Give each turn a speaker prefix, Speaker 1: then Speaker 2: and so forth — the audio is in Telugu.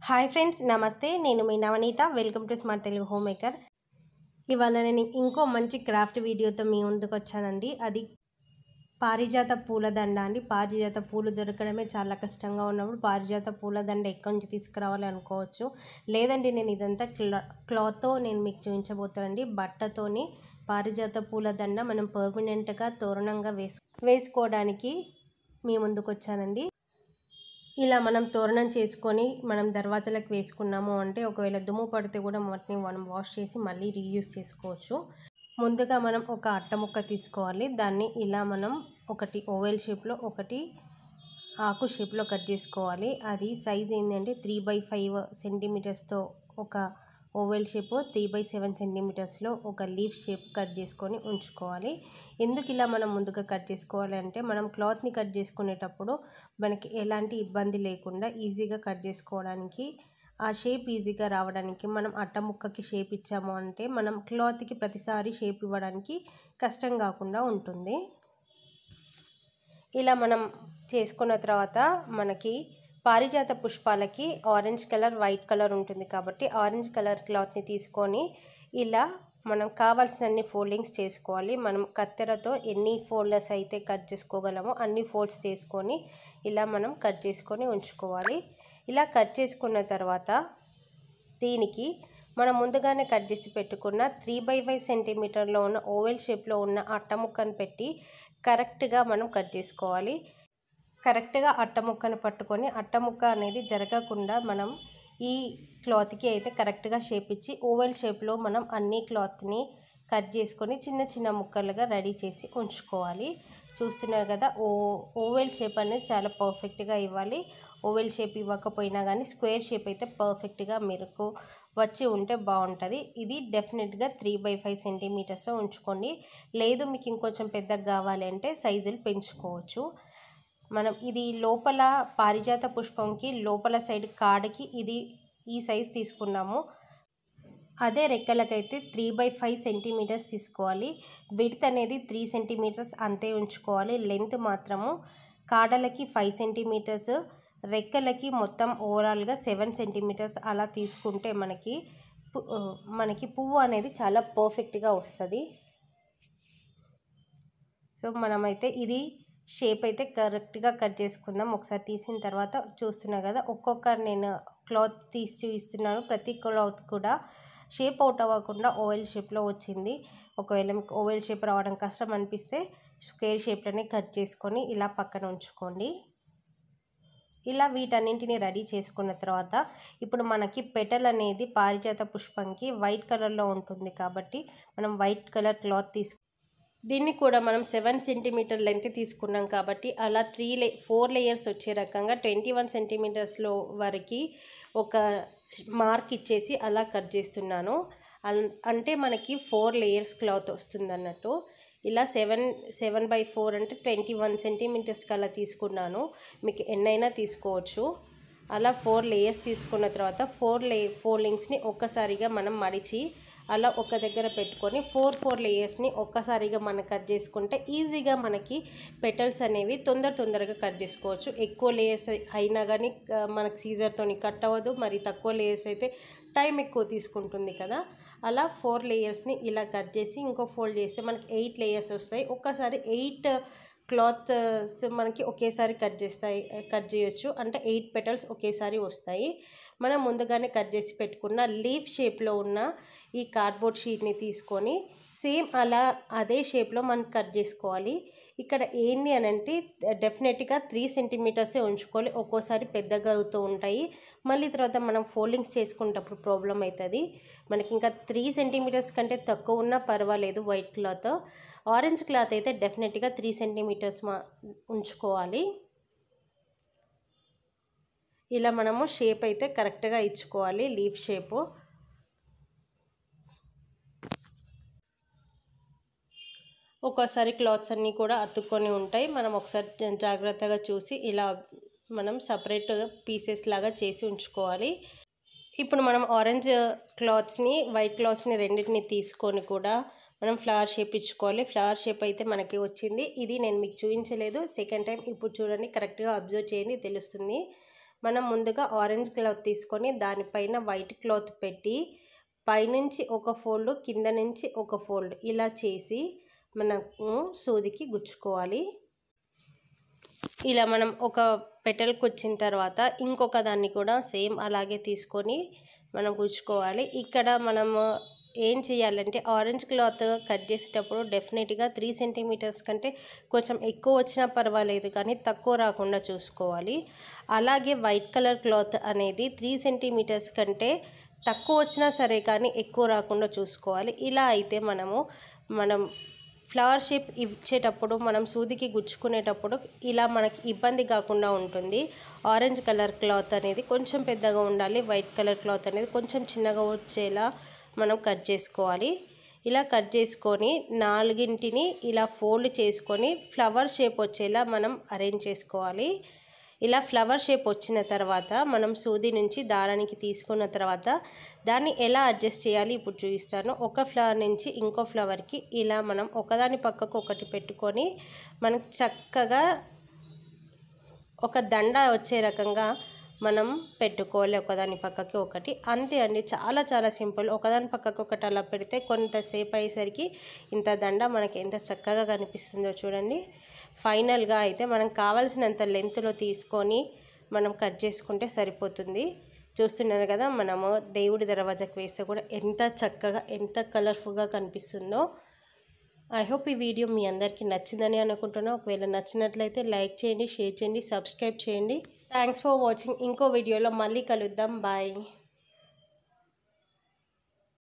Speaker 1: హాయ్ ఫ్రెండ్స్, నమస్తే. నేను మీ Navaneetha. Welcome to smart Telugu home maker. ఇవాళ నేను ఇంకో మంచి క్రాఫ్ట్ వీడియోతో మీ ముందుకు వచ్చానండి. అది పారిజాత పూలదండ అండి. పారిజాత పూలు దొరకడమే చాలా కష్టంగా ఉన్నప్పుడు పారిజాత పూలదండ ఎక్కడి నుంచి తీసుకురావాలి అనుకోవచ్చు. లేదండి, నేను ఇదంతా క్లాత్తో నేను మీకు చూపించబోతానండి. బట్టతోని పారిజాత పూలదండ మనం పర్మనెంట్గా తోరణంగా వేసుకోవడానికి మీ ముందుకు వచ్చానండి. ఇలా మనం తోరణం చేసుకొని మనం దర్వాజాలకు వేసుకున్నాము అంటే ఒకవేళ దుమ్ము పడితే కూడా వాటిని మనం వాష్ చేసి మళ్ళీ రీయూజ్ చేసుకోవచ్చు. ముందుగా మనం ఒక అట్ట ముక్క తీసుకోవాలి. దాన్ని ఇలా మనం ఒకటి ఓవెల్ షేప్లో, ఒకటి ఆకు షేప్లో కట్ చేసుకోవాలి. అది సైజ్ ఏంటంటే 3/5 సెంటీమీటర్స్తో ఒక ఓవెల్ షేప్, 3/7 సెంటీమీటర్స్లో ఒక లీఫ్ షేప్ కట్ చేసుకొని ఉంచుకోవాలి. ఎందుకు ఇలా మనం ముందుగా కట్ చేసుకోవాలి అంటే మనం క్లాత్ని కట్ చేసుకునేటప్పుడు మనకి ఎలాంటి ఇబ్బంది లేకుండా ఈజీగా కట్ చేసుకోవడానికి, ఆ షేప్ ఈజీగా రావడానికి, మనం అట్ట ముక్కకి షేప్ ఇచ్చాము అంటే మనం క్లాత్కి ప్రతిసారి షేప్ ఇవ్వడానికి కష్టం కాకుండా ఉంటుంది. ఇలా మనం చేసుకున్న తర్వాత మనకి పారిజాత పుష్పాలకి ఆరెంజ్ కలర్, వైట్ కలర్ ఉంటుంది కాబట్టి ఆరెంజ్ కలర్ క్లాత్ని తీసుకొని ఇలా మనం కావాల్సినన్ని ఫోల్డింగ్స్ చేసుకోవాలి. మనం కత్తెరతో ఎన్ని ఫోల్డర్స్ అయితే కట్ చేసుకోగలమో అన్ని ఫోల్డ్స్ చేసుకొని ఇలా మనం కట్ చేసుకొని ఉంచుకోవాలి. ఇలా కట్ చేసుకున్న తర్వాత దీనికి మనం ముందుగానే కట్ చేసి పెట్టుకున్న 3/5 సెంటీమీటర్లో ఉన్న ఓవెల్ షేప్లో ఉన్న అట్ట ముక్కను పెట్టి కరెక్ట్గా మనం కట్ చేసుకోవాలి. కరెక్ట్గా అట్ట ముక్కను పట్టుకొని అట్ట ముక్క అనేది జరగకుండా మనం ఈ క్లాత్కి అయితే కరెక్ట్గా షేప్ ఇచ్చి ఓవెల్ షేప్లో మనం అన్ని క్లాత్ని కట్ చేసుకొని చిన్న చిన్న ముక్కలుగా రెడీ చేసి ఉంచుకోవాలి. చూస్తున్నారు కదా, ఓవెల్ షేప్ అనేది చాలా పర్ఫెక్ట్గా ఇవ్వాలి. ఓవెల్ షేప్ ఇవ్వకపోయినా కానీ స్క్వేర్ షేప్ అయితే పర్ఫెక్ట్గా మీకు వచ్చి ఉంటే బాగుంటుంది. ఇది డెఫినెట్గా 3/5 సెంటీమీటర్స్ ఉంచుకోండి. లేదు మీకు ఇంకొంచెం పెద్దగా కావాలి అంటే సైజులు పెంచుకోవచ్చు. మనం ఇది లోపల పారిజాత పుష్పంకి లోపల సైడ్ కాడకి ఈ సైజ్ తీసుకున్నాము. అదే రెక్కలకైతే 3/5 సెంటీమీటర్స్ తీసుకోవాలి. విడ్త్ అనేది 3 సెంటీమీటర్స్ అంతే ఉంచుకోవాలి. లెంత్ మాత్రము కాడలకి 5 సెంటీమీటర్స్, రెక్కలకి మొత్తం ఓవరాల్గా 7 సెంటీమీటర్స్ అలా తీసుకుంటే మనకి పువ్వు అనేది చాలా పర్ఫెక్ట్గా వస్తుంది. సో మనమైతే ఇది షేప్ అయితే కరెక్ట్గా కట్ చేసుకుందాం. ఒకసారి తీసిన తర్వాత చూస్తున్నా కదా, నేను క్లాత్ తీసి చూపిస్తున్నాను. ప్రతి క్లాత్ కూడా షేప్ అవుట్ అవ్వకుండా ఓవెల్ షేప్లో వచ్చింది. ఒకవేళ మీకు ఓవెల్ షేప్ రావడం కష్టం అనిపిస్తే స్క్వేర్ షేప్లోనే కట్ చేసుకొని ఇలా పక్కన ఉంచుకోండి. ఇలా వీటన్నింటినీ రెడీ చేసుకున్న తర్వాత ఇప్పుడు మనకి పెటల్ అనేది పారిజాత పుష్పంకి వైట్ కలర్లో ఉంటుంది కాబట్టి మనం వైట్ కలర్ క్లాత్ దీన్ని కూడా మనం 7 సెంటీమీటర్ లెంత్ తీసుకున్నాం కాబట్టి అలా 4 లేయర్స్ వచ్చే రకంగా 21 సెంటీమీటర్స్లో వరకు ఒక మార్క్ ఇచ్చేసి అలా కట్ చేస్తున్నాను. అంటే మనకి 4 లేయర్స్ క్లాత్ వస్తుంది అన్నట్టు. ఇలా 7/4 అంటే 21 సెంటీమీటర్స్కి అలా తీసుకున్నాను. మీకు ఎన్నైనా తీసుకోవచ్చు. అలా 4 లేయర్స్ తీసుకున్న తర్వాత 4 ఫోల్డింగ్స్ని ఒక్కసారిగా మనం మడిచి అలా ఒక దగ్గర పెట్టుకొని 4 లేయర్స్ని ఒక్కసారిగా మనం కట్ చేసుకుంటే ఈజీగా మనకి పెటల్స్ అనేవి తొందరగా కట్ చేసుకోవచ్చు. ఎక్కువ లేయర్స్ అయినా కానీ మనకి సీజర్తో కట్ అవ్వదు, మరి తక్కువ లేయర్స్ అయితే టైం ఎక్కువ తీసుకుంటుంది కదా. అలా 4 లేయర్స్ని ఇలా కట్ చేసి ఇంకో ఫోల్డ్ చేస్తే మనకి 8 లేయర్స్ వస్తాయి. ఒక్కసారి 8 క్లాత్స్ మనకి ఒకేసారి కట్ చేయొచ్చు. అంటే 8 పెటల్స్ ఒకేసారి వస్తాయి. మనం ముందుగానే కట్ చేసి పెట్టుకున్న లీఫ్ షేప్లో ఉన్న ఈ కార్డ్బోర్డ్ షీట్ని తీసుకొని సేమ్ అదే షేప్లో మనం కట్ చేసుకోవాలి. ఇక్కడ ఏంది అని అంటే డెఫినెట్గా 3 సెంటీమీటర్సే ఉంచుకోవాలి. ఒక్కోసారి పెద్దగా అవుతూ ఉంటాయి. మళ్ళీ తర్వాత మనం ఫోల్డింగ్స్ చేసుకునేటప్పుడు ప్రాబ్లం అవుతుంది. మనకి ఇంకా 3 సెంటీమీటర్స్ కంటే తక్కువ ఉన్నా పర్వాలేదు. వైట్ క్లాత్, ఆరెంజ్ క్లాత్ అయితే డెఫినెట్గా 3 సెంటీమీటర్స్ ఉంచుకోవాలి. ఇలా మనము షేప్ అయితే కరెక్ట్గా ఇచ్చుకోవాలి. లీఫ్ షేపు ఒక్కోసారి క్లాత్స్ అన్నీ కూడా అతుక్కొని ఉంటాయి. మనం ఒకసారి జాగ్రత్తగా చూసి ఇలా మనం సపరేట్ పీసెస్ లాగా చేసి ఉంచుకోవాలి. ఇప్పుడు మనం ఆరెంజ్ క్లాత్స్ని, వైట్ క్లాత్స్ని రెండింటిని తీసుకొని కూడా మనం ఫ్లవర్ షేప్ ఇచ్చుకోవాలి. ఫ్లవర్ షేప్ అయితే మనకి వచ్చింది. ఇది నేను మీకు చూపించలేదు, సెకండ్ టైం ఇప్పుడు చూడండి, కరెక్ట్గా అబ్జర్వ్ చేయండి, తెలుస్తుంది. మనం ముందుగా ఆరెంజ్ క్లాత్ తీసుకొని దానిపైన వైట్ క్లాత్ పెట్టి పైనుంచి ఒక ఫోల్డ్ కింద నుంచి ఒక ఫోల్డ్ ఇలా చేసి మనము సూదికి గుచ్చుకోవాలి. ఇలా మనం ఒక పెటల్కి వచ్చిన తర్వాత ఇంకొక దాన్ని కూడా సేమ్ అలాగే తీసుకొని మనం గుచ్చుకోవాలి. ఇక్కడ మనము ఏం చేయాలంటే ఆరెంజ్ క్లాత్ కట్ చేసేటప్పుడు డెఫినెట్గా 3 సెంటీమీటర్స్ కంటే కొంచెం ఎక్కువ వచ్చినా పర్వాలేదు, కానీ తక్కువ రాకుండా చూసుకోవాలి. అలాగే వైట్ కలర్ క్లాత్ అనేది 3 సెంటీమీటర్స్ కంటే తక్కువ వచ్చినా సరే కానీ ఎక్కువ రాకుండా చూసుకోవాలి. ఇలా అయితే మనం ఫ్లవర్ షేప్ ఇచ్చేటప్పుడు మనం సూదికి గుచ్చుకునేటప్పుడు ఇలా మనకి ఇబ్బంది కాకుండా ఉంటుంది. ఆరెంజ్ కలర్ క్లాత్ అనేది కొంచెం పెద్దగా ఉండాలి, వైట్ కలర్ క్లాత్ అనేది కొంచెం చిన్నగా వచ్చేలా మనం కట్ చేసుకోవాలి. ఇలా కట్ చేసుకొని 4ని ఇలా ఫోల్డ్ చేసుకొని ఫ్లవర్ షేప్ వచ్చేలా మనం అరేంజ్ చేసుకోవాలి. ఇలా ఫ్లవర్ షేప్ వచ్చిన తర్వాత మనం సూది నుంచి దారానికి తీసుకున్న తర్వాత దాన్ని ఎలా అడ్జస్ట్ చేయాలి ఇప్పుడు చూపిస్తాను. ఒక ఫ్లవర్ నుంచి ఇంకో ఫ్లవర్కి ఇలా మనం ఒకదాని పక్కకు ఒకటి పెట్టుకొని మనం చక్కగా ఒక దండ వచ్చే రకంగా మనం పెట్టుకోవాలి, ఒకదాని పక్కకి ఒకటి. అంతే అండి, చాలా చాలా సింపుల్. ఒకదాని పక్కకు ఒకటి అలా పెడితే కొంతసేపు అయ్యేసరికి ఇంత దండ మనకి ఎంత చక్కగా కనిపిస్తుందో చూడండి. ఫైనల్గా అయితే మనం కావాల్సినంత లెంత్లో తీసుకొని మనం కట్ చేసుకుంటే సరిపోతుంది. చూస్తున్నారు కదా, మనము దేవుడి దర్వాజాకి వేస్తే కూడా ఎంత చక్కగా ఎంత కలర్ఫుల్గా కనిపిస్తుందో. ఐ హోప్ ఈ వీడియో మీ అందరికీ నచ్చిందని అనుకుంటున్నాను. ఒకవేళ నచ్చినట్లయితే లైక్ చేయండి, షేర్ చేయండి, సబ్స్క్రైబ్ చేయండి. Thanks for watching. ఇంకో వీడియోలో మళ్ళీ కలుద్దాం. బాయ్.